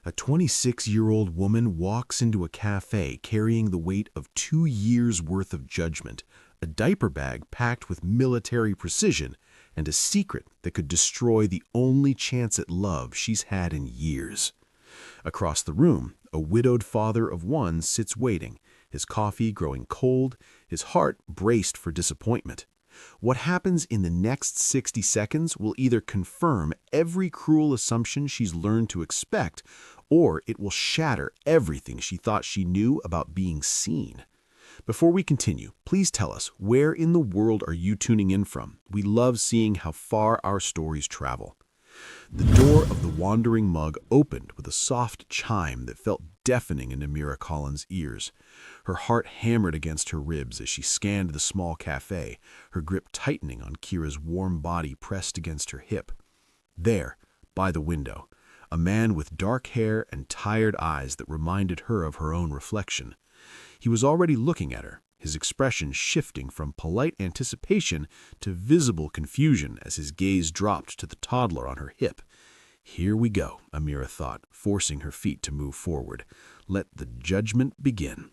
A 26-year-old woman walks into a cafe carrying the weight of 2 years' worth of judgment, a diaper bag packed with military precision, and a secret that could destroy the only chance at love she's had in years. Across the room, a widowed father of one sits waiting, his coffee growing cold, his heart braced for disappointment. What happens in the next 60 seconds will either confirm every cruel assumption she's learned to expect, or it will shatter everything she thought she knew about being seen. Before we continue, please tell us, where in the world are you tuning in from? We love seeing how far our stories travel. The door of the wandering mug opened with a soft chime that felt deafening in Amira Collins' ears. Her heart hammered against her ribs as she scanned the small cafe, her grip tightening on Kira's warm body pressed against her hip. There, by the window, a man with dark hair and tired eyes that reminded her of her own reflection. He was already looking at her, his expression shifting from polite anticipation to visible confusion as his gaze dropped to the toddler on her hip. Here we go, Amira thought, forcing her feet to move forward. Let the judgment begin.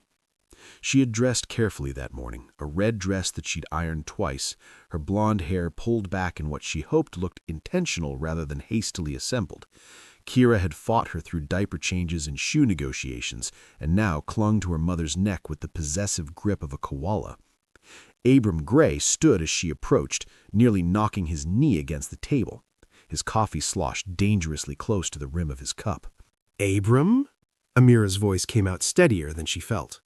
She had dressed carefully that morning, a red dress that she'd ironed twice, her blonde hair pulled back in what she hoped looked intentional rather than hastily assembled. Kira had fought her through diaper changes and shoe negotiations, and now clung to her mother's neck with the possessive grip of a koala. Abram Gray stood as she approached, nearly knocking his knee against the table. His coffee sloshed dangerously close to the rim of his cup. Abram? Amira's voice came out steadier than she felt.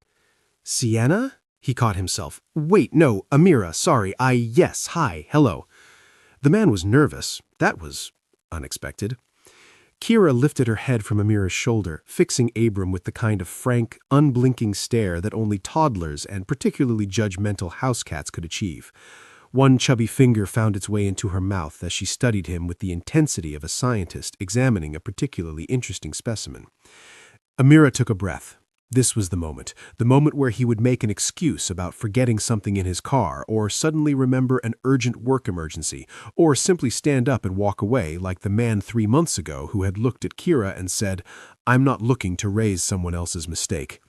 Sienna? He caught himself. Wait, no, Amira, sorry, yes, hi, hello. The man was nervous. That was unexpected. Kira lifted her head from Amira's shoulder, fixing Abram with the kind of frank, unblinking stare that only toddlers and particularly judgmental house cats could achieve. One chubby finger found its way into her mouth as she studied him with the intensity of a scientist examining a particularly interesting specimen. Amira took a breath. This was the moment where he would make an excuse about forgetting something in his car, or suddenly remember an urgent work emergency, or simply stand up and walk away like the man 3 months ago who had looked at Kira and said, "I'm not looking to raise someone else's mistake."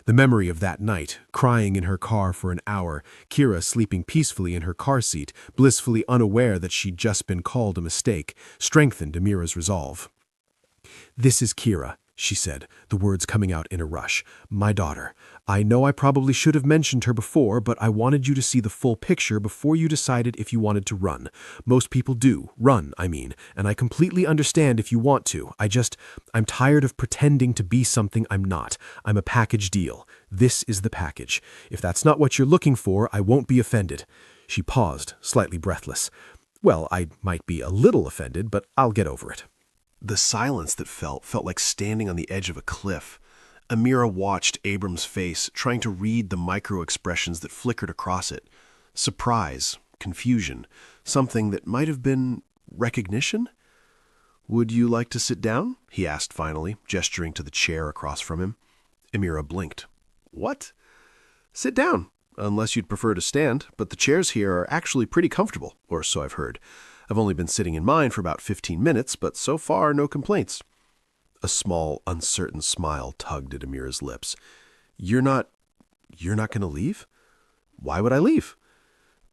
The memory of that night, crying in her car for an hour, Kira sleeping peacefully in her car seat, blissfully unaware that she'd just been called a mistake, strengthened Amira's resolve. "This is Kira," she said, the words coming out in a rush. "My daughter. I know I probably should have mentioned her before, but I wanted you to see the full picture before you decided if you wanted to run. Most people do. Run, I mean. And I completely understand if you want to. I'm tired of pretending to be something I'm not. I'm a package deal. This is the package. If that's not what you're looking for, I won't be offended." She paused, slightly breathless. "Well, I might be a little offended, but I'll get over it." The silence that felt like standing on the edge of a cliff. Amira watched Abram's face, trying to read the micro-expressions that flickered across it. Surprise, confusion, something that might have been recognition? "Would you like to sit down?" he asked finally, gesturing to the chair across from him. Amira blinked. "What?" "Sit down, unless you'd prefer to stand, but the chairs here are actually pretty comfortable, or so I've heard. I've only been sitting in mine for about 15 minutes, but so far no complaints." A small, uncertain smile tugged at Amira's lips. You're not going to leave?" "Why would I leave?"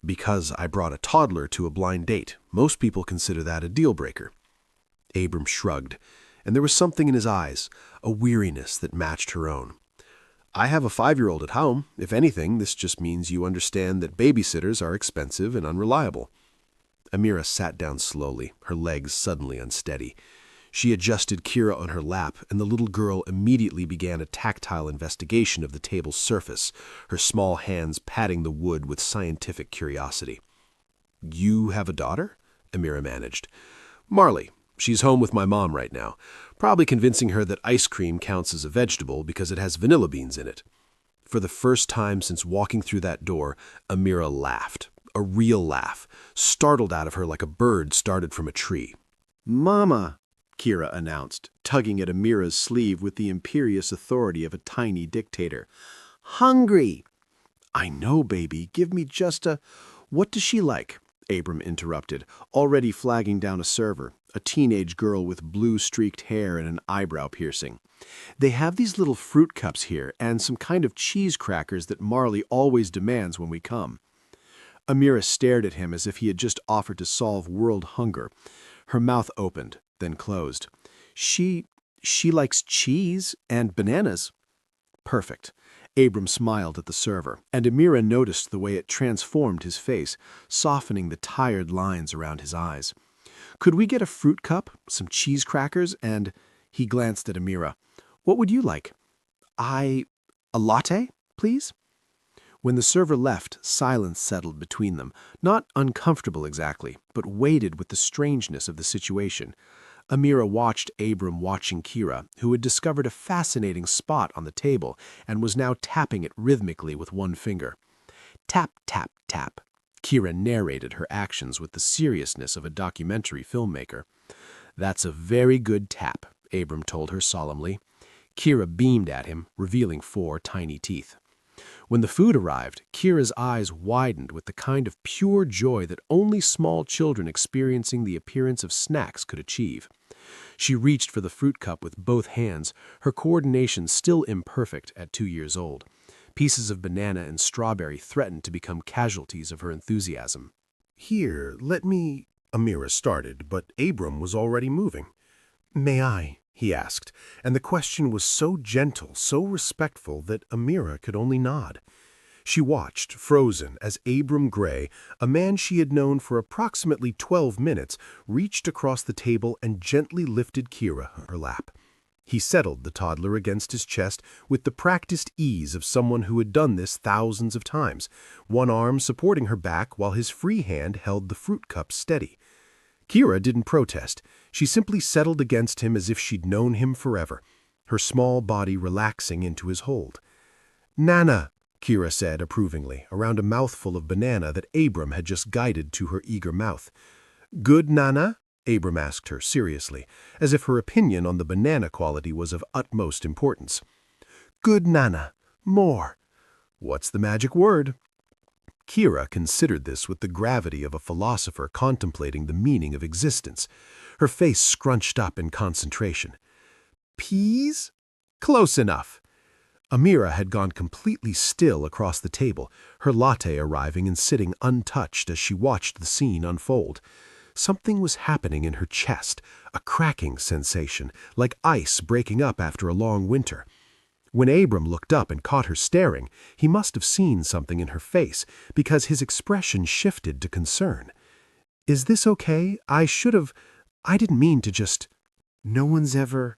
"Because I brought a toddler to a blind date. Most people consider that a deal breaker." Abram shrugged, and there was something in his eyes, a weariness that matched her own. "I have a 5-year-old at home. If anything, this just means you understand that babysitters are expensive and unreliable." Amira sat down slowly, her legs suddenly unsteady. She adjusted Kira on her lap, and the little girl immediately began a tactile investigation of the table's surface, her small hands patting the wood with scientific curiosity. "You have a daughter?" Amira managed. "Marley. She's home with my mom right now, probably convincing her that ice cream counts as a vegetable because it has vanilla beans in it." For the first time since walking through that door, Amira laughed. A real laugh, startled out of her like a bird started from a tree. "Mama," Kira announced, tugging at Amira's sleeve with the imperious authority of a tiny dictator. "Hungry." "I know, baby. Give me just a—" "What does she like?" Abram interrupted, already flagging down a server. a teenage girl with blue-streaked hair and an eyebrow piercing. "They have these little fruit cups here and some kind of cheese crackers that Marley always demands when we come." Amira stared at him as if he had just offered to solve world hunger. Her mouth opened, then closed. She likes cheese and bananas." "Perfect." Abram smiled at the server, and Amira noticed the way it transformed his face, softening the tired lines around his eyes. "Could we get a fruit cup, some cheese crackers, and—" He glanced at Amira. "What would you like?" A latte, please?" When the server left, silence settled between them, not uncomfortable exactly, but weighted with the strangeness of the situation. Amira watched Abram watching Kira, who had discovered a fascinating spot on the table and was now tapping it rhythmically with one finger. Tap, tap, tap. Kira narrated her actions with the seriousness of a documentary filmmaker. "That's a very good tap," Abram told her solemnly. Kira beamed at him, revealing 4 tiny teeth. When the food arrived, Kira's eyes widened with the kind of pure joy that only small children experiencing the appearance of snacks could achieve. She reached for the fruit cup with both hands, her coordination still imperfect at 2 years old. Pieces of banana and strawberry threatened to become casualties of her enthusiasm. "Here, let me—" Amira started, but Abram was already moving. "May I?" he asked, and the question was so gentle, so respectful that Amira could only nod. She watched, frozen, as Abram Gray, a man she had known for approximately 12 minutes, reached across the table and gently lifted Kira on her lap. He settled the toddler against his chest with the practiced ease of someone who had done this thousands of times, one arm supporting her back while his free hand held the fruit cup steady. Kira didn't protest. She simply settled against him as if she'd known him forever, her small body relaxing into his hold. "Nana," Kira said approvingly, around a mouthful of banana that Abram had just guided to her eager mouth. "Good, Nana?" Abram asked her seriously, as if her opinion on the banana quality was of utmost importance. "Good, Nana. More." "What's the magic word?" Kira considered this with the gravity of a philosopher contemplating the meaning of existence. Her face scrunched up in concentration. "Peas?" "Close enough." Amira had gone completely still across the table, her latte arriving and sitting untouched as she watched the scene unfold. Something was happening in her chest, a cracking sensation, like ice breaking up after a long winter. When Abram looked up and caught her staring, he must have seen something in her face, because his expression shifted to concern. "Is this okay? I didn't mean to just—" "No one's ever—"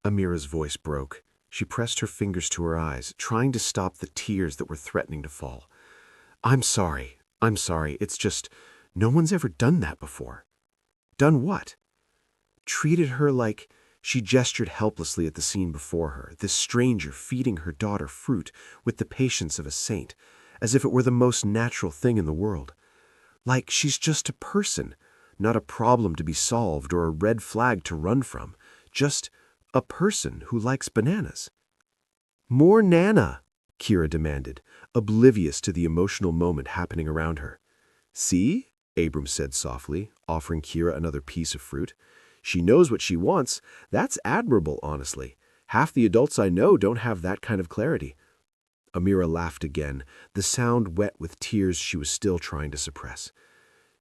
Amira's voice broke. She pressed her fingers to her eyes, trying to stop the tears that were threatening to fall. I'm sorry. It's just, no one's ever done that before." "Done what?" "Treated her like—" She gestured helplessly at the scene before her, this stranger feeding her daughter fruit with the patience of a saint, as if it were the most natural thing in the world. Like she's just a person, not a problem to be solved or a red flag to run from, just a person who likes bananas." "More Nana," Kira demanded, oblivious to the emotional moment happening around her. "See?" Abram said softly, offering Kira another piece of fruit. "She knows what she wants. That's admirable, honestly. Half the adults I know don't have that kind of clarity." Amira laughed again, the sound wet with tears she was still trying to suppress.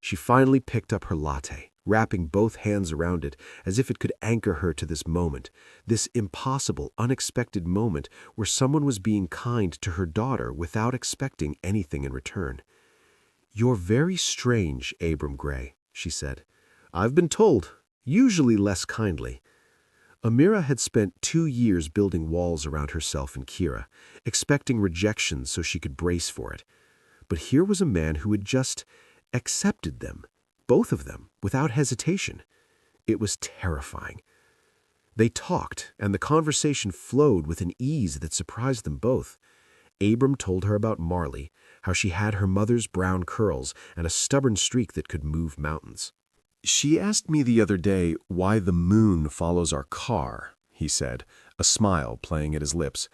She finally picked up her latte, wrapping both hands around it as if it could anchor her to this moment, this impossible, unexpected moment where someone was being kind to her daughter without expecting anything in return. "You're very strange, Abram Gray," she said. "I've been told, usually less kindly." Amira had spent 2 years building walls around herself and Kira, expecting rejection so she could brace for it. But here was a man who had just accepted them, both of them, without hesitation. It was terrifying. They talked, and the conversation flowed with an ease that surprised them both. Abram told her about Marley, how she had her mother's brown curls and a stubborn streak that could move mountains. "She asked me the other day why the moon follows our car," he said, a smile playing at his lips.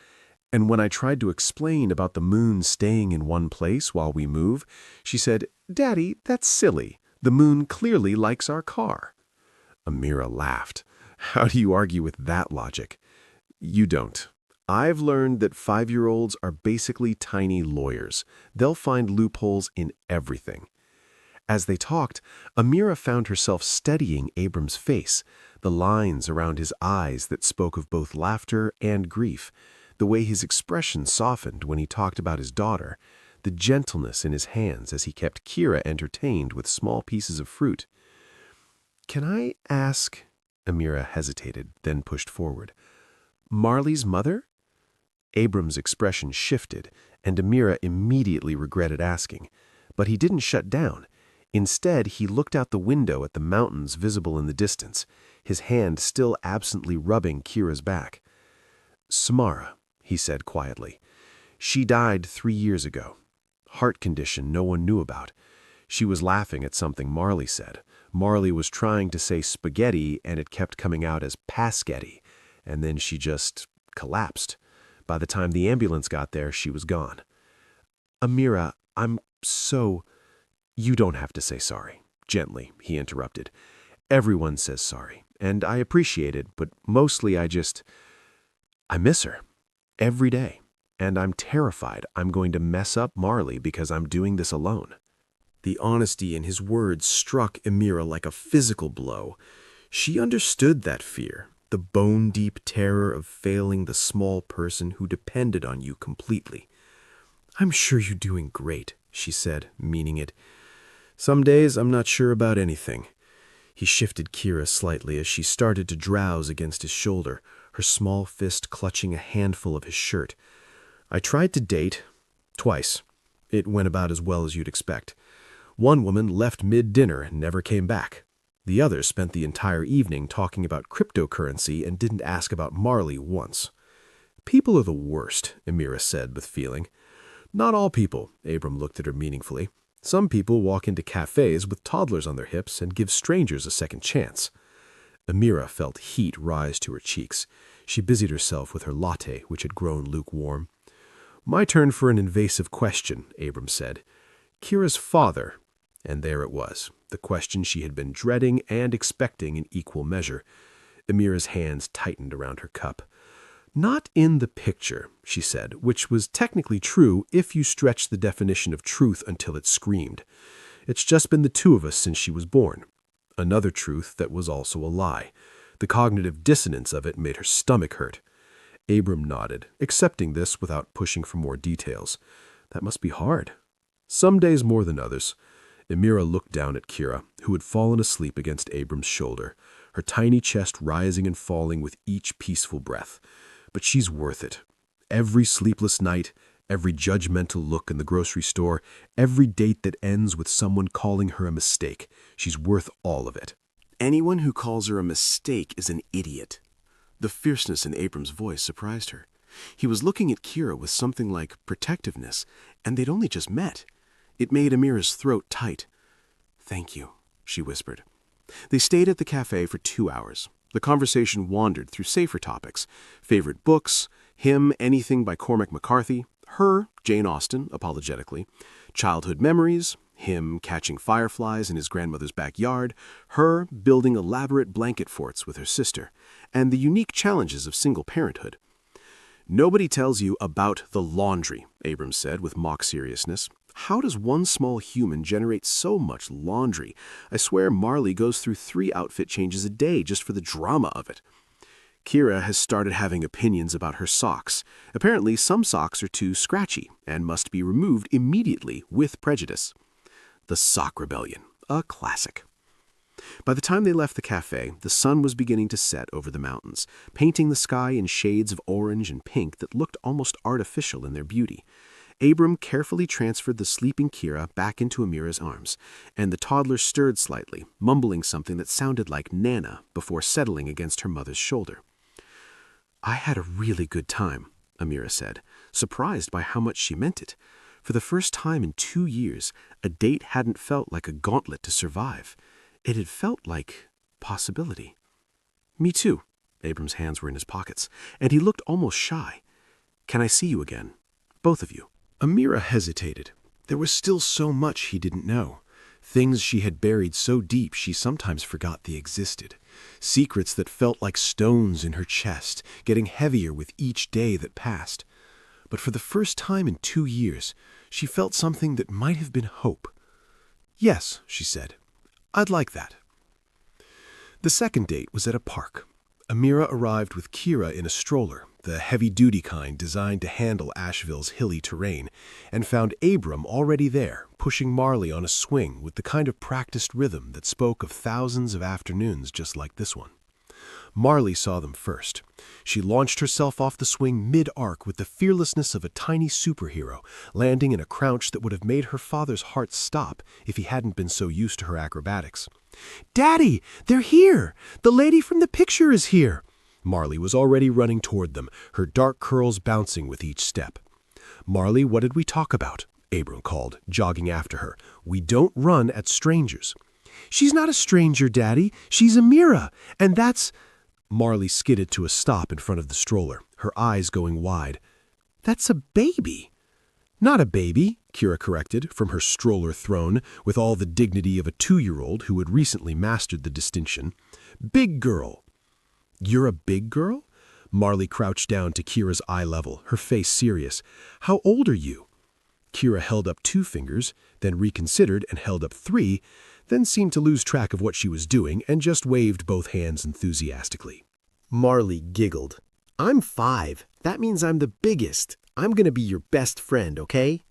"And when I tried to explain about the moon staying in one place while we move, she said, 'Daddy, that's silly. The moon clearly likes our car.'" Amira laughed. How do you argue with that logic? You don't. I've learned that 5-year-olds are basically tiny lawyers. They'll find loopholes in everything. As they talked, Amira found herself studying Abram's face, the lines around his eyes that spoke of both laughter and grief, the way his expression softened when he talked about his daughter, the gentleness in his hands as he kept Kira entertained with small pieces of fruit. "Can I ask?" Amira hesitated, then pushed forward. "Marley's mother?" Abram's expression shifted, and Amira immediately regretted asking. But he didn't shut down. Instead, he looked out the window at the mountains visible in the distance, his hand still absently rubbing Kira's back. "Samara," he said quietly. "She died 3 years ago. Heart condition no one knew about. She was laughing at something Marley said. Marley was trying to say spaghetti, and it kept coming out as paschetti, and then she just collapsed. By the time the ambulance got there, she was gone." "Amira, I'm so—" "You don't have to say sorry." Gently, he interrupted. "Everyone says sorry, and I appreciate it, but mostly I miss her. Every day. And I'm terrified I'm going to mess up Marley because I'm doing this alone." The honesty in his words struck Amira like a physical blow. She understood that fear, the bone-deep terror of failing the small person who depended on you completely. "I'm sure you're doing great," she said, meaning it. "Some days I'm not sure about anything." He shifted Kira slightly as she started to drowse against his shoulder, her small fist clutching a handful of his shirt. "I tried to date. Twice. It went about as well as you'd expect. One woman left mid-dinner and never came back. The other spent the entire evening talking about cryptocurrency and didn't ask about Marley once." "People are the worst," Amira said with feeling. "Not all people," Abram looked at her meaningfully. "Some people walk into cafes with toddlers on their hips and give strangers a second chance." Amira felt heat rise to her cheeks. She busied herself with her latte, which had grown lukewarm. "My turn for an invasive question," Abram said. "Kira's father—" And there it was, the question she had been dreading and expecting in equal measure. Amira's hands tightened around her cup. "Not in the picture," she said, which was technically true if you stretched the definition of truth until it screamed. "It's just been the two of us since she was born." Another truth that was also a lie. The cognitive dissonance of it made her stomach hurt. Abram nodded, accepting this without pushing for more details. "That must be hard." "Some days more than others." Amira looked down at Kira, who had fallen asleep against Abram's shoulder, her tiny chest rising and falling with each peaceful breath. "But she's worth it. Every sleepless night, every judgmental look in the grocery store, every date that ends with someone calling her a mistake. She's worth all of it." "Anyone who calls her a mistake is an idiot." The fierceness in Abram's voice surprised her. He was looking at Kira with something like protectiveness, and they'd only just met. It made Amira's throat tight. "Thank you," she whispered. They stayed at the cafe for 2 hours. The conversation wandered through safer topics: favorite books, him anything by Cormac McCarthy, her Jane Austen, apologetically, childhood memories, him catching fireflies in his grandmother's backyard, her building elaborate blanket forts with her sister, and the unique challenges of single parenthood. "Nobody tells you about the laundry," Abrams said with mock seriousness. "How does one small human generate so much laundry? I swear Marley goes through 3 outfit changes a day just for the drama of it." Kira has started having opinions about her socks. Apparently, some socks are too scratchy and must be removed immediately with prejudice. The sock rebellion, a classic. By the time they left the cafe, the sun was beginning to set over the mountains, painting the sky in shades of orange and pink that looked almost artificial in their beauty. Abram carefully transferred the sleeping Kira back into Amira's arms, and the toddler stirred slightly, mumbling something that sounded like Nana before settling against her mother's shoulder. "I had a really good time," Amira said, surprised by how much she meant it. For the first time in 2 years, a date hadn't felt like a gauntlet to survive. It had felt like possibility. "Me too." Abram's hands were in his pockets, and he looked almost shy. "Can I see you again? Both of you?" Amira hesitated. There was still so much he didn't know. things she had buried so deep she sometimes forgot they existed, secrets that felt like stones in her chest, getting heavier with each day that passed. But for the first time in 2 years, she felt something that might have been hope. "Yes," she said, "I'd like that." The second date was at a park. Amira arrived with Kira in a stroller, the heavy-duty kind designed to handle Asheville's hilly terrain, and found Abram already there, pushing Marley on a swing with the kind of practiced rhythm that spoke of thousands of afternoons just like this one. Marley saw them first. She launched herself off the swing mid-arc with the fearlessness of a tiny superhero, landing in a crouch that would have made her father's heart stop if he hadn't been so used to her acrobatics. "Daddy, they're here! The lady from the picture is here!" Marley was already running toward them, her dark curls bouncing with each step. "Marley, what did we talk about?" Abram called, jogging after her. "We don't run at strangers." "She's not a stranger, Daddy. She's Amira, and that's—" Marley skidded to a stop in front of the stroller, her eyes going wide. "That's a baby." "Not a baby," Kira corrected, from her stroller throne, with all the dignity of a 2-year-old who had recently mastered the distinction. "Big girl." "You're a big girl?" Marley crouched down to Kira's eye level, her face serious. "How old are you?" Kira held up 2 fingers, then reconsidered and held up 3, then seemed to lose track of what she was doing and just waved both hands enthusiastically. Marley giggled. "I'm 5. That means I'm the biggest. I'm going to be your best friend, okay?"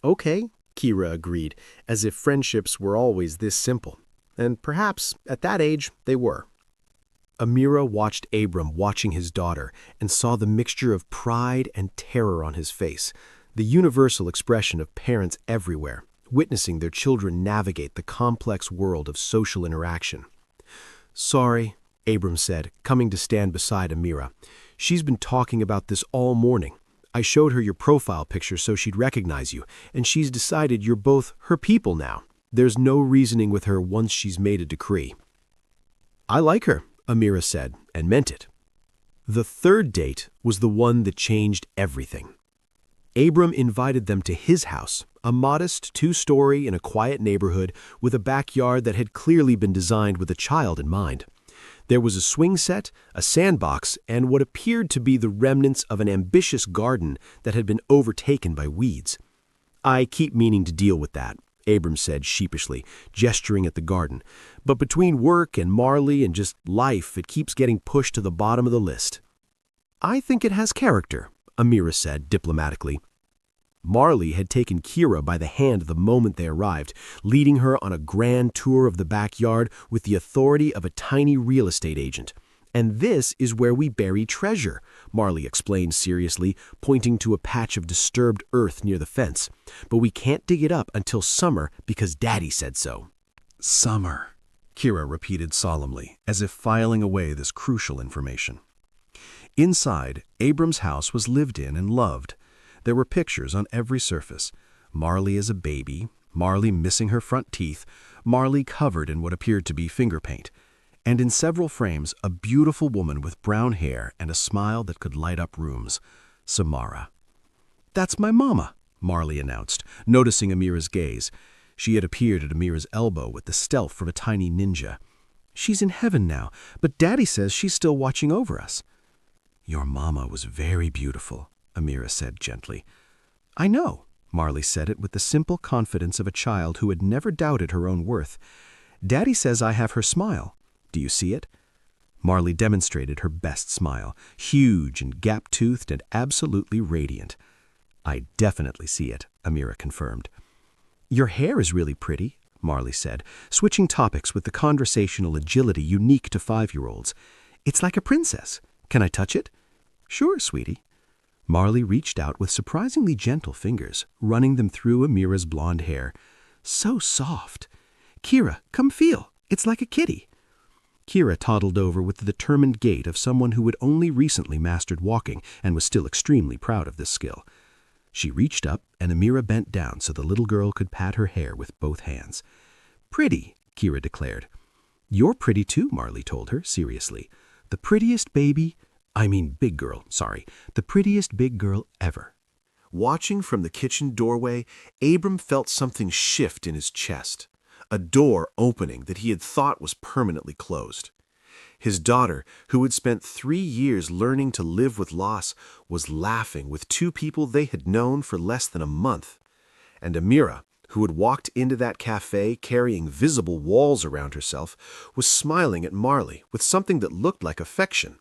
"Okay," Kira agreed, as if friendships were always this simple. And perhaps, at that age, they were. Amira watched Abram watching his daughter and saw the mixture of pride and terror on his face, the universal expression of parents everywhere, witnessing their children navigate the complex world of social interaction. "Sorry," Abram said, coming to stand beside Amira. "She's been talking about this all morning. I showed her your profile picture so she'd recognize you, and she's decided you're both her people now. There's no reasoning with her once she's made a decree." "I like her," Amira said, and meant it. The third date was the one that changed everything. Abram invited them to his house, a modest 2-story in a quiet neighborhood with a backyard that had clearly been designed with a child in mind. There was a swing set, a sandbox, and what appeared to be the remnants of an ambitious garden that had been overtaken by weeds. "I keep meaning to deal with that," Abram said sheepishly, gesturing at the garden. "But between work and Marley and just life, it keeps getting pushed to the bottom of the list." "I think it has character," Amira said diplomatically. Marley had taken Kira by the hand the moment they arrived, leading her on a grand tour of the backyard with the authority of a tiny real estate agent. "And this is where we bury treasure," Marley explained seriously, pointing to a patch of disturbed earth near the fence. "But we can't dig it up until summer because Daddy said so." "Summer," Kira repeated solemnly, as if filing away this crucial information. Inside, Abram's house was lived in and loved. There were pictures on every surface. Marley as a baby, Marley missing her front teeth, Marley covered in what appeared to be finger paint. And in several frames, a beautiful woman with brown hair and a smile that could light up rooms. Samara. "That's my mama," Marley announced, noticing Amira's gaze. She had appeared at Amira's elbow with the stealth from a tiny ninja. "She's in heaven now, but Daddy says she's still watching over us." "Your mama was very beautiful," Amira said gently. "I know," Marley said it with the simple confidence of a child who had never doubted her own worth. "Daddy says I have her smile. Do you see it?" Marley demonstrated her best smile, huge and gap-toothed and absolutely radiant. "I definitely see it," Amira confirmed. "Your hair is really pretty," Marley said, switching topics with the conversational agility unique to 5-year-olds. "It's like a princess. Can I touch it?" "Sure, sweetie." Marley reached out with surprisingly gentle fingers, running them through Amira's blonde hair. "So soft. Kira, come feel. It's like a kitty." Kira toddled over with the determined gait of someone who had only recently mastered walking and was still extremely proud of this skill. She reached up, and Amira bent down so the little girl could pat her hair with both hands. "Pretty," Kira declared. "You're pretty too," Marley told her, seriously. "The prettiest big girl, the prettiest big girl ever." Watching from the kitchen doorway, Abram felt something shift in his chest. a door opening that he had thought was permanently closed. His daughter, who had spent 3 years learning to live with loss, was laughing with 2 people they had known for less than a month. And Amira, who had walked into that cafe carrying visible walls around herself, was smiling at Marley with something that looked like affection.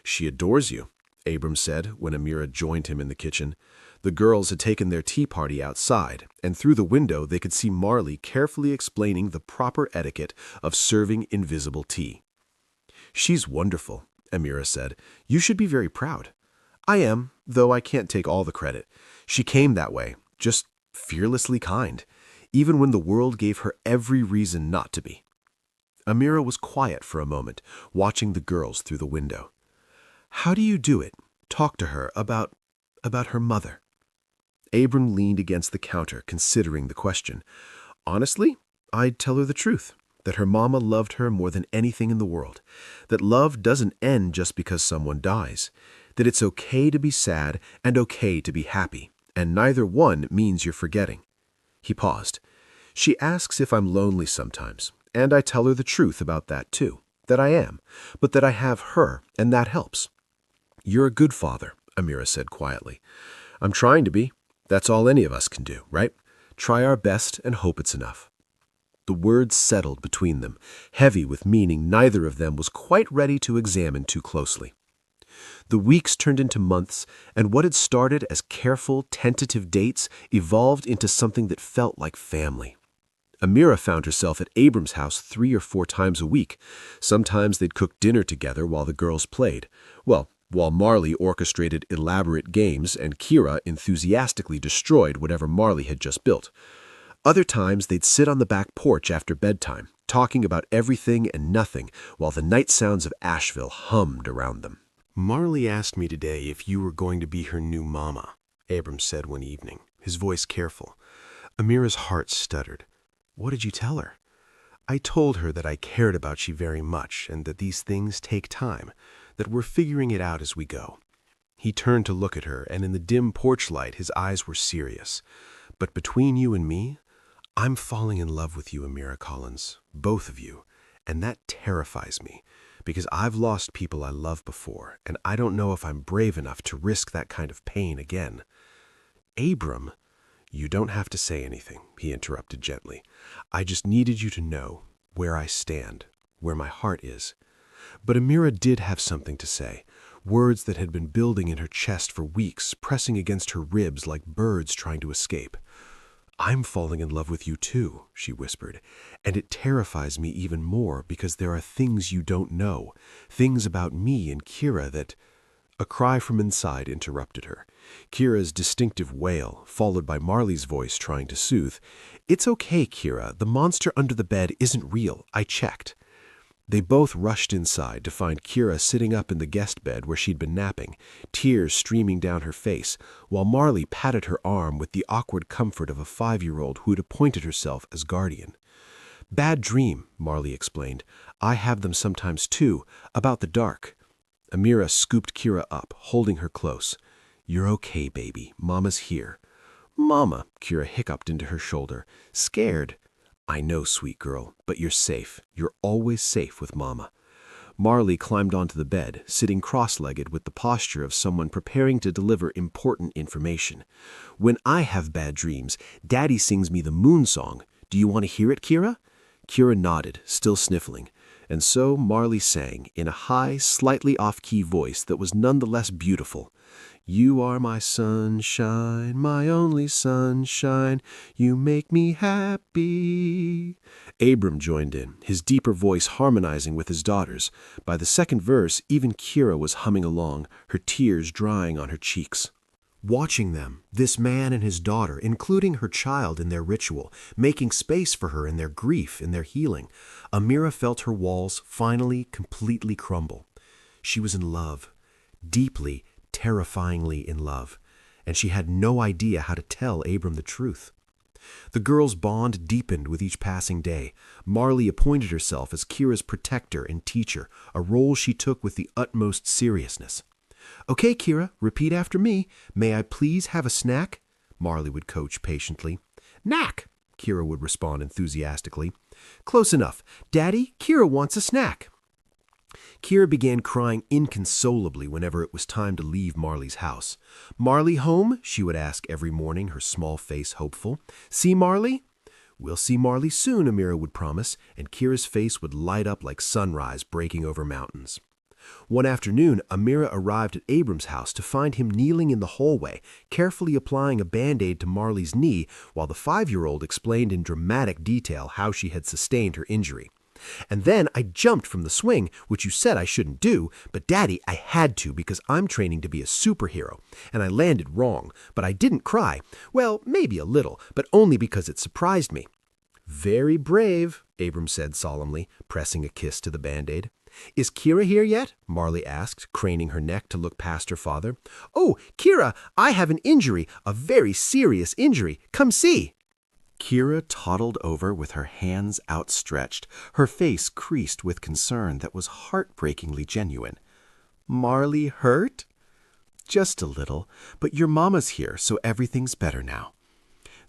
"She adores you," Abram said when Amira joined him in the kitchen. The girls had taken their tea party outside, and through the window they could see Marley carefully explaining the proper etiquette of serving invisible tea. "She's wonderful," Amira said. "You should be very proud." "I am, though I can't take all the credit. She came that way, just fearlessly kind, even when the world gave her every reason not to be." Amira was quiet for a moment, watching the girls through the window. "How do you do it? Talk to her about her mother." Abram leaned against the counter, considering the question. "Honestly, I'd tell her the truth, that her mama loved her more than anything in the world, that love doesn't end just because someone dies, that it's okay to be sad and okay to be happy, and neither one means you're forgetting." He paused. "She asks if I'm lonely sometimes, and I tell her the truth about that too, that I am, but that I have her, and that helps." "You're a good father," Amira said quietly. "I'm trying to be. That's all any of us can do, right? Try our best and hope it's enough." The words settled between them, heavy with meaning neither of them was quite ready to examine too closely. The weeks turned into months, and what had started as careful, tentative dates evolved into something that felt like family. Amira found herself at Abram's house 3 or 4 times a week. Sometimes they'd cook dinner together while the girls played. Well, while Marley orchestrated elaborate games and Kira enthusiastically destroyed whatever Marley had just built. Other times they'd sit on the back porch after bedtime, talking about everything and nothing while the night sounds of Asheville hummed around them. "Marley asked me today if you were going to be her new mama," Abram said one evening, his voice careful. Amira's heart stuttered. "What did you tell her?" "I told her that I cared about you very much and that these things take time, that we're figuring it out as we go." He turned to look at her, and in the dim porch light his eyes were serious. "But between you and me, I'm falling in love with you, Amira Collins, both of you, and that terrifies me, because I've lost people I loved before, and I don't know if I'm brave enough to risk that kind of pain again." "Abram, you don't have to say anything," he interrupted gently. "I just needed you to know where I stand, where my heart is." But Amira did have something to say, words that had been building in her chest for weeks, pressing against her ribs like birds trying to escape. "I'm falling in love with you too," she whispered, "and it terrifies me even more because there are things you don't know, things about me and Kira that—" A cry from inside interrupted her. Kira's distinctive wail, followed by Marley's voice trying to soothe. "It's okay, Kira. The monster under the bed isn't real. I checked." They both rushed inside to find Kira sitting up in the guest bed where she'd been napping, tears streaming down her face, while Marley patted her arm with the awkward comfort of a 5-year-old who had appointed herself as guardian. "Bad dream," Marley explained. "I have them sometimes too, about the dark." Amira scooped Kira up, holding her close. "You're okay, baby. Mama's here." "Mama," Kira hiccuped into her shoulder. "Scared." "I know, sweet girl, but you're safe. You're always safe with Mama." Marley climbed onto the bed, sitting cross-legged with the posture of someone preparing to deliver important information. "When I have bad dreams, Daddy sings me the moon song. Do you want to hear it, Kira?" Kira nodded, still sniffling. And so Marley sang, in a high, slightly off-key voice that was nonetheless beautiful. "You are my sunshine, my only sunshine. You make me happy." Abram joined in, his deeper voice harmonizing with his daughter's. By the second verse, even Kira was humming along, her tears drying on her cheeks. Watching them, this man and his daughter, including her child in their ritual, making space for her in their grief, in their healing, Amira felt her walls finally, completely crumble. She was in love, deeply, terrifyingly in love, and she had no idea how to tell Abram the truth. The girls' bond deepened with each passing day. Marley appointed herself as Kira's protector and teacher, a role she took with the utmost seriousness. "Okay, Kira, repeat after me. May I please have a snack?" Marley would coach patiently. "Knack," Kira would respond enthusiastically. Close enough. Daddy, Kira wants a snack. Kira began crying inconsolably whenever it was time to leave Marley's house. Marley home? She would ask every morning, her small face hopeful. See Marley? We'll see Marley soon, Amira would promise, and Kira's face would light up like sunrise breaking over mountains. One afternoon, Amira arrived at Abram's house to find him kneeling in the hallway, carefully applying a Band-Aid to Marley's knee while the 5-year-old explained in dramatic detail how she had sustained her injury. And then I jumped from the swing, which you said I shouldn't do, but Daddy, I had to because I'm training to be a superhero. And I landed wrong, but I didn't cry. Well, maybe a little, but only because it surprised me. Very brave, Abram said solemnly, pressing a kiss to the Band-Aid. Is Kira here yet? Marley asked, craning her neck to look past her father. Oh, Kira, I have an injury, a very serious injury. Come see. Kira toddled over with her hands outstretched, her face creased with concern that was heartbreakingly genuine. Marley hurt? Just a little, but your mama's here, so everything's better now.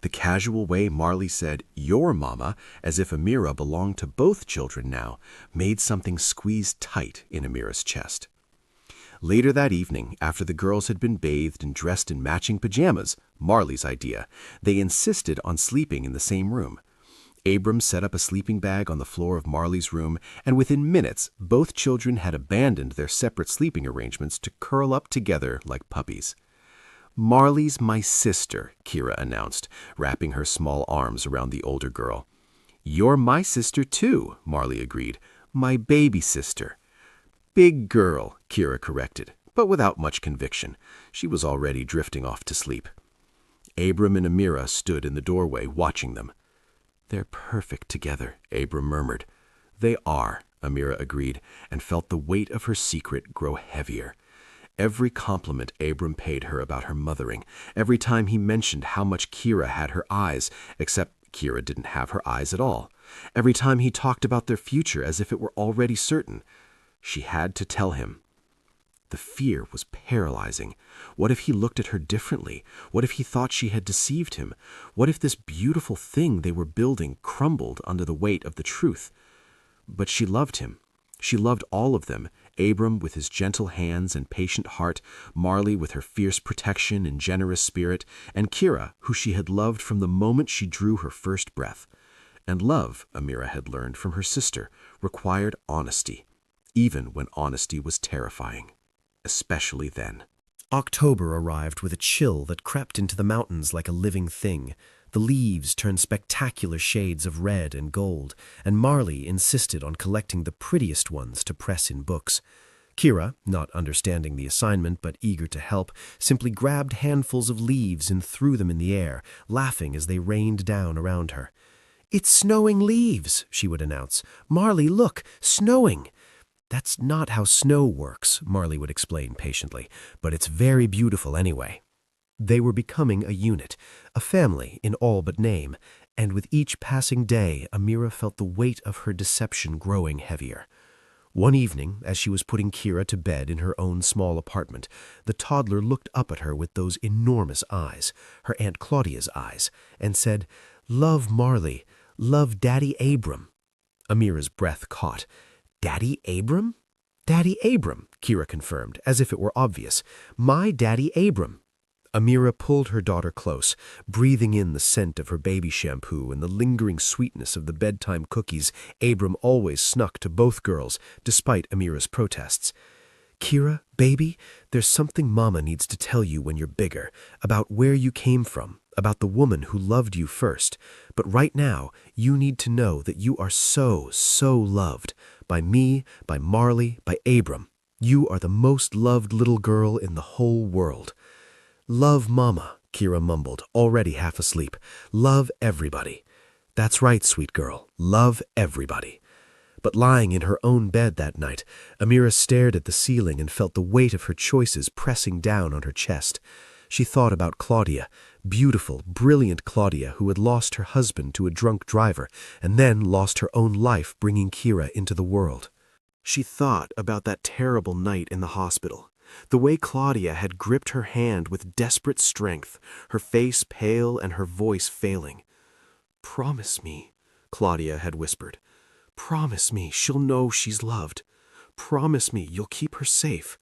The casual way Marley said, your mama, as if Amira belonged to both children now, made something squeeze tight in Amira's chest. Later that evening, after the girls had been bathed and dressed in matching pajamas, Marley's idea, they insisted on sleeping in the same room. Abram set up a sleeping bag on the floor of Marley's room, and within minutes, both children had abandoned their separate sleeping arrangements to curl up together like puppies. Marley's my sister, Kira announced, wrapping her small arms around the older girl. You're my sister too, Marley agreed. My baby sister. Big girl, Kira corrected, but without much conviction. She was already drifting off to sleep. Abram and Amira stood in the doorway watching them. They're perfect together, Abram murmured. They are, Amira agreed, and felt the weight of her secret grow heavier. Every compliment Abram paid her about her mothering, every time he mentioned how much Kira had her eyes, except Kira didn't have her eyes at all, every time he talked about their future as if it were already certain, she had to tell him. The fear was paralyzing. What if he looked at her differently? What if he thought she had deceived him? What if this beautiful thing they were building crumbled under the weight of the truth? But she loved him. She loved all of them, Abram with his gentle hands and patient heart, Marley with her fierce protection and generous spirit, and Kira, who she had loved from the moment she drew her first breath. And love, Amira had learned from her sister, required honesty, even when honesty was terrifying, especially then. October arrived with a chill that crept into the mountains like a living thing. The leaves turned spectacular shades of red and gold, and Marley insisted on collecting the prettiest ones to press in books. Kira, not understanding the assignment but eager to help, simply grabbed handfuls of leaves and threw them in the air, laughing as they rained down around her. "It's snowing leaves," she would announce. "Marley, look, snowing." "That's not how snow works," Marley would explain patiently, "but it's very beautiful anyway." They were becoming a unit, a family in all but name, and with each passing day, Amira felt the weight of her deception growing heavier. One evening, as she was putting Kira to bed in her own small apartment, the toddler looked up at her with those enormous eyes, her Aunt Claudia's eyes, and said, "Love Marley, love Daddy Abram." Amira's breath caught. "Daddy Abram?" "Daddy Abram," Kira confirmed, as if it were obvious. "My Daddy Abram." Amira pulled her daughter close, breathing in the scent of her baby shampoo and the lingering sweetness of the bedtime cookies Abram always snuck to both girls, despite Amira's protests. "Kira, baby, there's something Mama needs to tell you when you're bigger, about where you came from, about the woman who loved you first. But right now, you need to know that you are so, so loved. By me, by Marley, by Abram. You are the most loved little girl in the whole world." "Love Mama," Kira mumbled, already half asleep. "Love everybody." "That's right, sweet girl. Love everybody." But lying in her own bed that night, Amira stared at the ceiling and felt the weight of her choices pressing down on her chest. She thought about Claudia, beautiful, brilliant Claudia who had lost her husband to a drunk driver and then lost her own life bringing Kira into the world. She thought about that terrible night in the hospital. The way Claudia had gripped her hand with desperate strength, her face pale and her voice failing. "Promise me," Claudia had whispered. "Promise me she'll know she's loved. Promise me you'll keep her safe."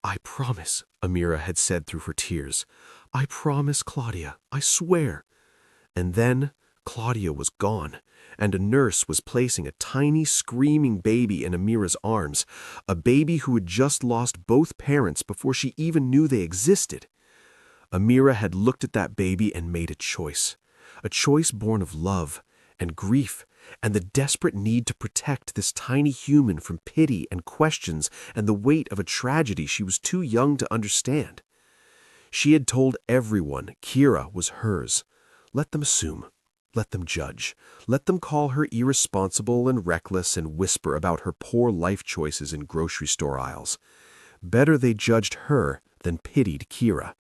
"I promise," Amira had said through her tears. "I promise, Claudia, I swear." And then Claudia was gone, and a nurse was placing a tiny screaming baby in Amira's arms, a baby who had just lost both parents before she even knew they existed. Amira had looked at that baby and made a choice born of love and grief and the desperate need to protect this tiny human from pity and questions and the weight of a tragedy she was too young to understand. She had told everyone Kira was hers. Let them assume. Let them judge. Let them call her irresponsible and reckless and whisper about her poor life choices in grocery store aisles. Better they judged her than pitied Kira.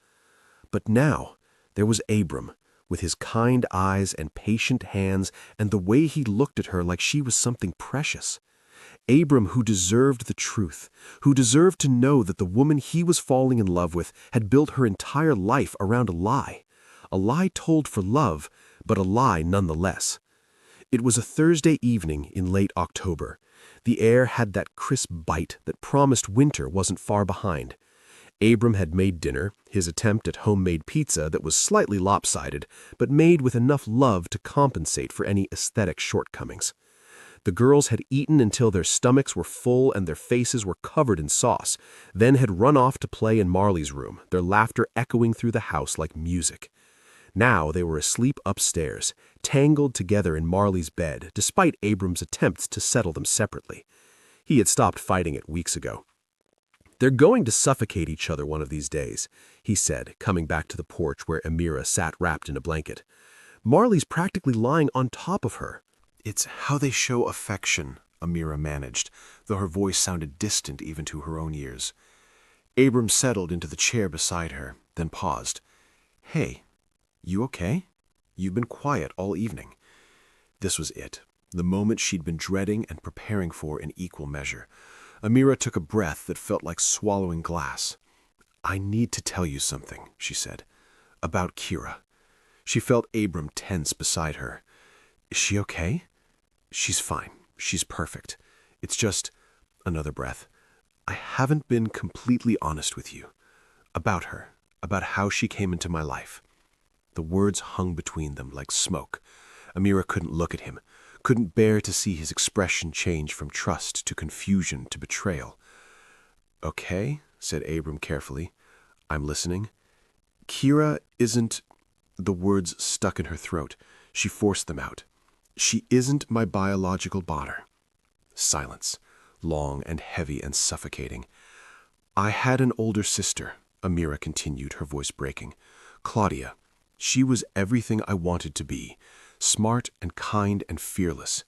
But now there was Abram, with his kind eyes and patient hands and the way he looked at her like she was something precious. Abram who deserved the truth, who deserved to know that the woman he was falling in love with had built her entire life around a lie told for love, but a lie nonetheless. It was a Thursday evening in late October. The air had that crisp bite that promised winter wasn't far behind. Abram had made dinner, his attempt at homemade pizza that was slightly lopsided, but made with enough love to compensate for any aesthetic shortcomings. The girls had eaten until their stomachs were full and their faces were covered in sauce, then had run off to play in Marley's room, their laughter echoing through the house like music. Now they were asleep upstairs, tangled together in Marley's bed, despite Abram's attempts to settle them separately. He had stopped fighting it weeks ago. "They're going to suffocate each other one of these days," he said, coming back to the porch where Amira sat wrapped in a blanket. "Marley's practically lying on top of her." "It's how they show affection," Amira managed, though her voice sounded distant even to her own ears. Abram settled into the chair beside her, then paused. "Hey, you okay? You've been quiet all evening." This was it, the moment she'd been dreading and preparing for in equal measure. Amira took a breath that felt like swallowing glass. "I need to tell you something," she said. "About Kira." She felt Abram tense beside her. "Is she okay?" "She's fine. She's perfect. It's just," another breath, "I haven't been completely honest with you. About her. About how she came into my life." The words hung between them like smoke. Amira couldn't look at him, couldn't bear to see his expression change from trust to confusion to betrayal. "Okay," said Abram carefully. "I'm listening. Kira isn't—" The words stuck in her throat. She forced them out. "She isn't my biological daughter." Silence, long and heavy and suffocating. "I had an older sister," Amira continued, her voice breaking. "Claudia. She was everything I wanted to be, smart and kind and fearless.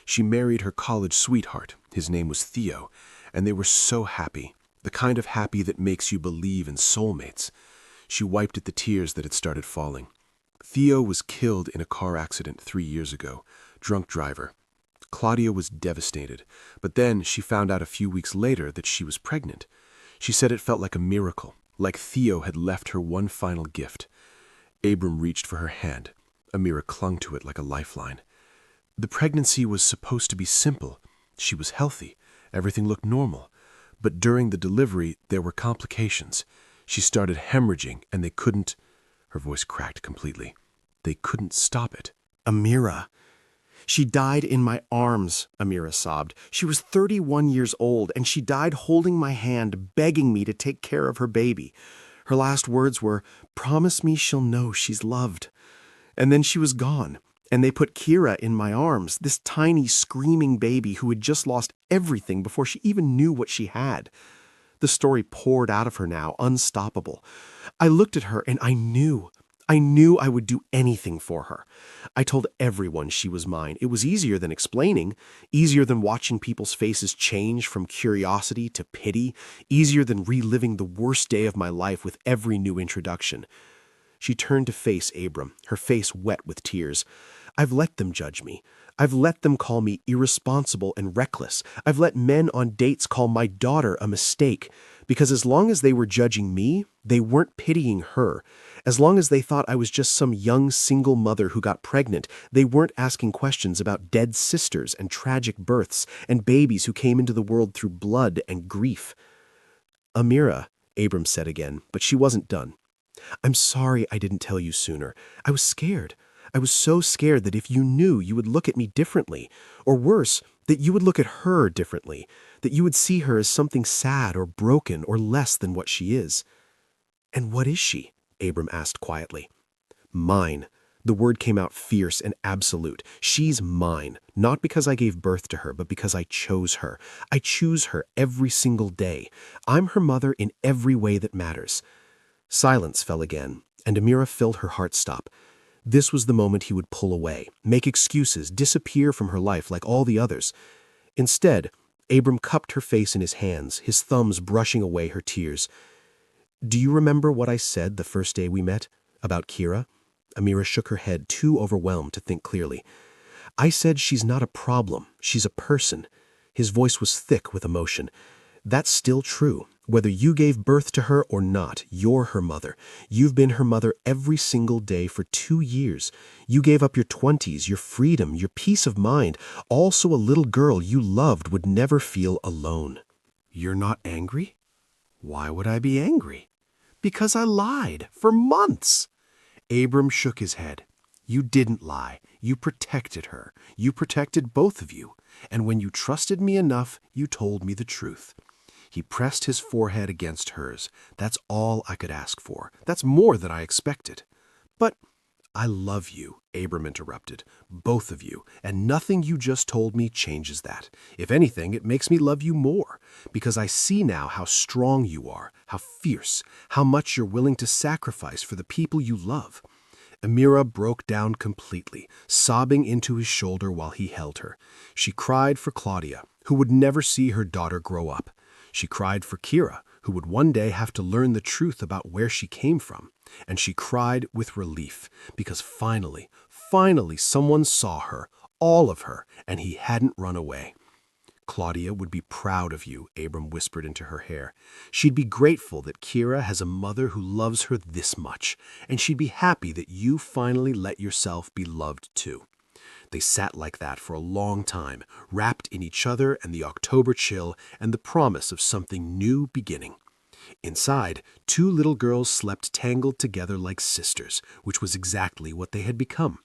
She married her college sweetheart, his name was Theo, and they were so happy, the kind of happy that makes you believe in soulmates." She wiped at the tears that had started falling. "Theo was killed in a car accident 3 years ago, drunk driver. Claudia was devastated, but then she found out a few weeks later that she was pregnant. She said it felt like a miracle, like Theo had left her one final gift." Abram reached for her hand. Amira clung to it like a lifeline. "The pregnancy was supposed to be simple. She was healthy. Everything looked normal. But during the delivery, there were complications. She started hemorrhaging, and they couldn't—" Her voice cracked completely. "They couldn't stop it." "Amira. She died in my arms," Amira sobbed. "She was 31 years old, and she died holding my hand, begging me to take care of her baby. Her last words were, 'Promise me she'll know she's loved.' And then she was gone, and they put Kira in my arms, this tiny, screaming baby who had just lost everything before she even knew what she had." The story poured out of her now, unstoppable. "I looked at her and I knew I would do anything for her. I told everyone she was mine. It was easier than explaining, easier than watching people's faces change from curiosity to pity, easier than reliving the worst day of my life with every new introduction." She turned to face Abram, her face wet with tears. "I've let them judge me. I've let them call me irresponsible and reckless. I've let men on dates call my daughter a mistake. Because as long as they were judging me, they weren't pitying her. As long as they thought I was just some young single mother who got pregnant, they weren't asking questions about dead sisters and tragic births and babies who came into the world through blood and grief. "Amira," Abram said again, but she wasn't done. "I'm sorry I didn't tell you sooner. I was scared. I was so scared that if you knew, you would look at me differently. Or worse, that you would look at her differently. That you would see her as something sad or broken or less than what she is." "And what is she?" Abram asked quietly. "Mine." The word came out fierce and absolute. "She's mine, not because I gave birth to her, but because I chose her. I choose her every single day. I'm her mother in every way that matters." Silence fell again, and Amira felt her heart stop. This was the moment he would pull away, make excuses, disappear from her life like all the others. Instead, Abram cupped her face in his hands, his thumbs brushing away her tears. "Do you remember what I said the first day we met? About Kira?" Amira shook her head, too overwhelmed to think clearly. "I said she's not a problem, she's a person." His voice was thick with emotion. "That's still true. Whether you gave birth to her or not, you're her mother. You've been her mother every single day for 2 years. You gave up your 20s, your freedom, your peace of mind, all so a little girl you loved would never feel alone." "You're not angry?" "Why would I be angry?" "Because I lied for months." Abram shook his head. "You didn't lie. You protected her. You protected both of you. And when you trusted me enough, you told me the truth." He pressed his forehead against hers. "That's all I could ask for. That's more than I expected." "But—" "I love you," Abram interrupted. "Both of you. And nothing you just told me changes that. If anything, it makes me love you more. Because I see now how strong you are, how fierce, how much you're willing to sacrifice for the people you love." Amira broke down completely, sobbing into his shoulder while he held her. She cried for Claudia, who would never see her daughter grow up. She cried for Kira, who would one day have to learn the truth about where she came from. And she cried with relief, because finally someone saw her, all of her, and he hadn't run away. "Claudia would be proud of you," Abram whispered into her hair. "She'd be grateful that Kira has a mother who loves her this much, and she'd be happy that you finally let yourself be loved too." They sat like that for a long time, wrapped in each other and the October chill and the promise of something new beginning. Inside, 2 little girls slept tangled together like sisters, which was exactly what they had become.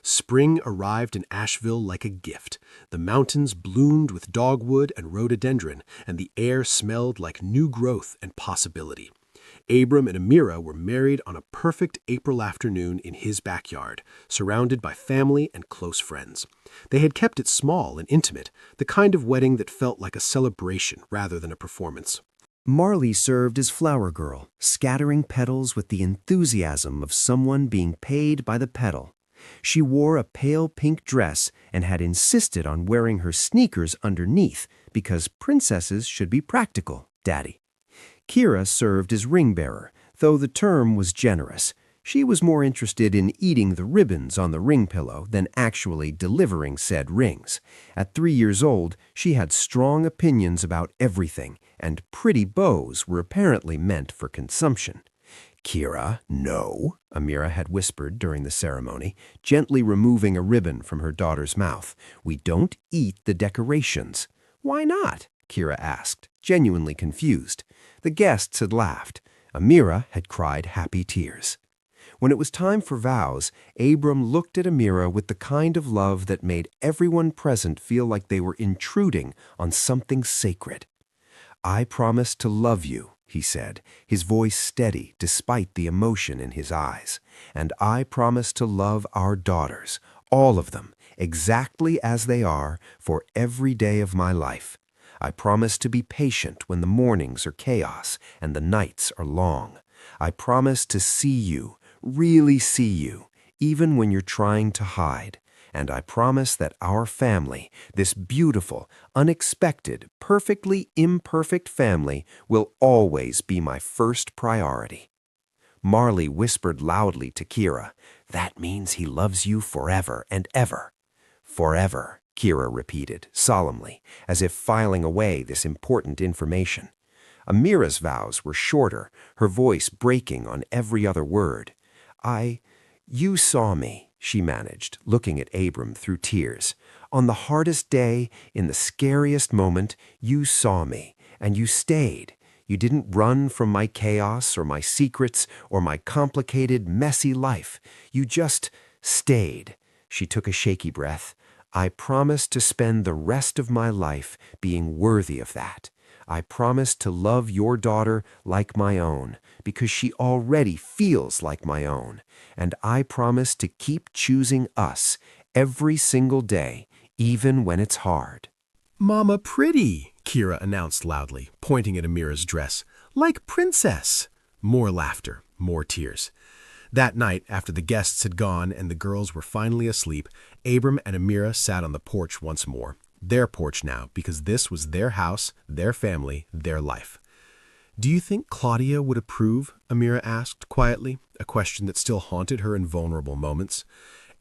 Spring arrived in Asheville like a gift. The mountains bloomed with dogwood and rhododendron, and the air smelled like new growth and possibility. Abram and Amira were married on a perfect April afternoon in his backyard, surrounded by family and close friends. They had kept it small and intimate, the kind of wedding that felt like a celebration rather than a performance. Marley served as flower girl, scattering petals with the enthusiasm of someone being paid by the petal. She wore a pale pink dress and had insisted on wearing her sneakers underneath because princesses should be practical, Daddy. Kira served as ring bearer, though the term was generous. She was more interested in eating the ribbons on the ring pillow than actually delivering said rings. At 3 years old, she had strong opinions about everything, and pretty bows were apparently meant for consumption. "Kira, no," Amira had whispered during the ceremony, gently removing a ribbon from her daughter's mouth. "We don't eat the decorations." "Why not?" Kira asked, genuinely confused. The guests had laughed. Amira had cried happy tears. When it was time for vows, Abram looked at Amira with the kind of love that made everyone present feel like they were intruding on something sacred. "I promise to love you," he said, his voice steady despite the emotion in his eyes. "And I promise to love our daughters, all of them, exactly as they are, for every day of my life. I promise to be patient when the mornings are chaos and the nights are long. I promise to see you, really see you, even when you're trying to hide. And I promise that our family, this beautiful, unexpected, perfectly imperfect family, will always be my first priority." Marley whispered loudly to Kira, "That means he loves you forever and ever." "Forever," Kira repeated, solemnly, as if filing away this important information. Amira's vows were shorter, her voice breaking on every other word. You saw me, she managed, looking at Abram through tears. On the hardest day, in the scariest moment, you saw me, and you stayed. You didn't run from my chaos or my secrets or my complicated, messy life. You just stayed. She took a shaky breath. I promise to spend the rest of my life being worthy of that. I promise to love your daughter like my own, because she already feels like my own. And I promise to keep choosing us every single day, even when it's hard. "Mama pretty," Kira announced loudly, pointing at Amira's dress. "Like princess." More laughter, more tears. That night, after the guests had gone and the girls were finally asleep, Abram and Amira sat on the porch once more. Their porch now, because this was their house, their family, their life. "Do you think Claudia would approve?" Amira asked quietly, a question that still haunted her in vulnerable moments.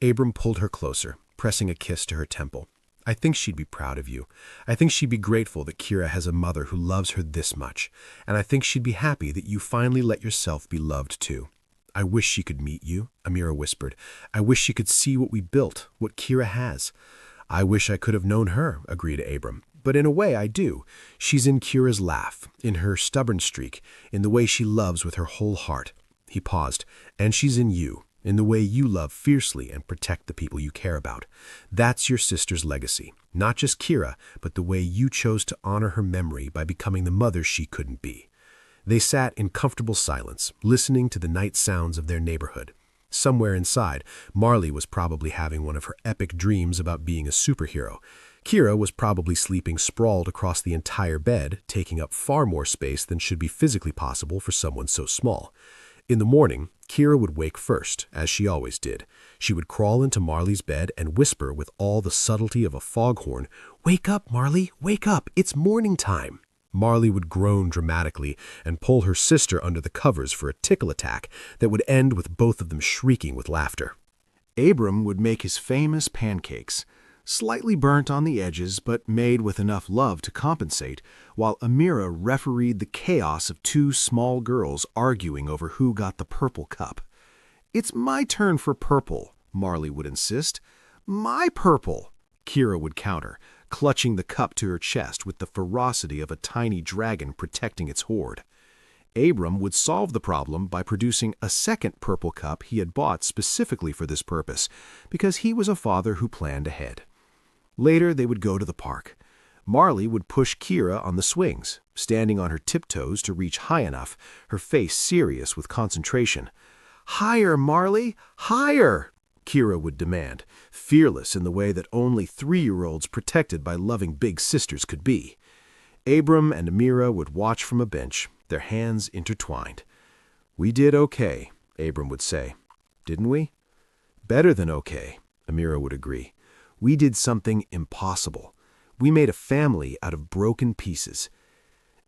Abram pulled her closer, pressing a kiss to her temple. "I think she'd be proud of you. I think she'd be grateful that Kira has a mother who loves her this much. And I think she'd be happy that you finally let yourself be loved too." "I wish she could meet you," Amira whispered. "I wish she could see what we built, what Kira has." "I wish I could have known her," agreed Abram. "But in a way I do. She's in Kira's laugh, in her stubborn streak, in the way she loves with her whole heart." He paused. "And she's in you, in the way you love fiercely and protect the people you care about. That's your sister's legacy. Not just Kira, but the way you chose to honor her memory by becoming the mother she couldn't be." They sat in comfortable silence, listening to the night sounds of their neighborhood. Somewhere inside, Marley was probably having one of her epic dreams about being a superhero. Kira was probably sleeping sprawled across the entire bed, taking up far more space than should be physically possible for someone so small. In the morning, Kira would wake first, as she always did. She would crawl into Marley's bed and whisper with all the subtlety of a foghorn, "Wake up, Marley, wake up, it's morning time." Marley would groan dramatically and pull her sister under the covers for a tickle attack that would end with both of them shrieking with laughter. Abram would make his famous pancakes, slightly burnt on the edges but made with enough love to compensate, while Amira refereed the chaos of two small girls arguing over who got the purple cup. "It's my turn for purple," Marley would insist. "My purple," Kira would counter, clutching the cup to her chest with the ferocity of a tiny dragon protecting its hoard. Abram would solve the problem by producing a second purple cup he had bought specifically for this purpose, because he was a father who planned ahead. Later, they would go to the park. Marley would push Kira on the swings, standing on her tiptoes to reach high enough, her face serious with concentration. "Higher, Marley, higher!" Kira would demand, fearless in the way that only 3-year-olds protected by loving big sisters could be. Abram and Amira would watch from a bench, their hands intertwined. "We did okay," Abram would say. "Didn't we?" "Better than okay," Amira would agree. "We did something impossible. We made a family out of broken pieces."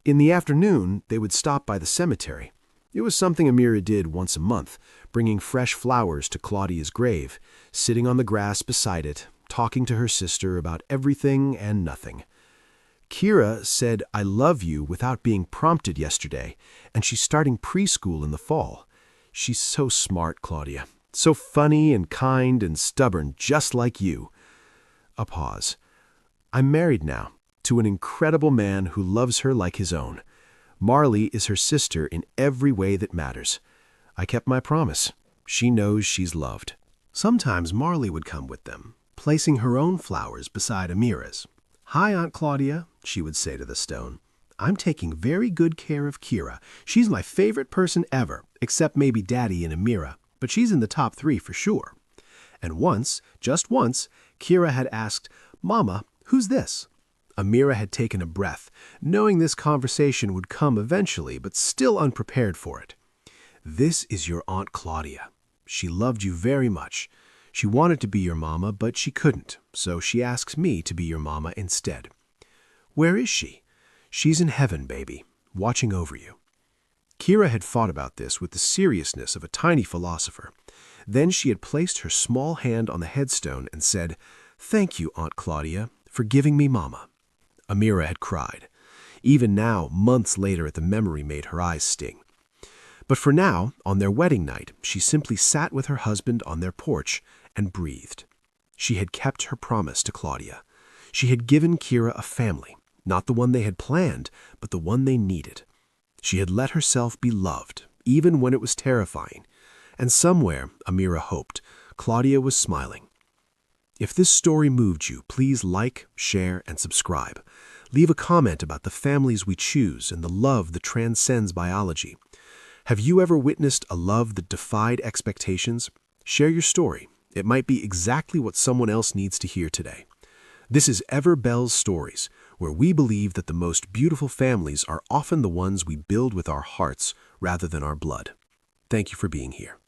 In the afternoon, they would stop by the cemetery. It was something Amira did once a month, bringing fresh flowers to Claudia's grave, sitting on the grass beside it, talking to her sister about everything and nothing. "Kira said, 'I love you' without being prompted yesterday, and she's starting preschool in the fall. She's so smart, Claudia. So funny and kind and stubborn, just like you." A pause. "I'm married now, to an incredible man who loves her like his own. Marley is her sister in every way that matters. I kept my promise. She knows she's loved." Sometimes Marley would come with them, placing her own flowers beside Amira's. "Hi, Aunt Claudia," she would say to the stone. "I'm taking very good care of Kira. She's my favorite person ever, except maybe Daddy and Amira, but she's in the top 3 for sure." And once, just once, Kira had asked, "Mama, who's this?" Amira had taken a breath, knowing this conversation would come eventually, but still unprepared for it. "This is your Aunt Claudia. She loved you very much. She wanted to be your mama, but she couldn't, so she asks me to be your mama instead. Where is she? She's in heaven, baby, watching over you." Kira had thought about this with the seriousness of a tiny philosopher. Then she had placed her small hand on the headstone and said, "Thank you, Aunt Claudia, for giving me mama." Amira had cried. Even now, months later, the memory made her eyes sting. But for now, on their wedding night, she simply sat with her husband on their porch and breathed. She had kept her promise to Claudia. She had given Kira a family, not the one they had planned, but the one they needed. She had let herself be loved, even when it was terrifying. And somewhere, Amira hoped, Claudia was smiling. If this story moved you, please like, share, and subscribe. Leave a comment about the families we choose and the love that transcends biology. Have you ever witnessed a love that defied expectations? Share your story. It might be exactly what someone else needs to hear today. This is Ever Bell's Stories, where we believe that the most beautiful families are often the ones we build with our hearts rather than our blood. Thank you for being here.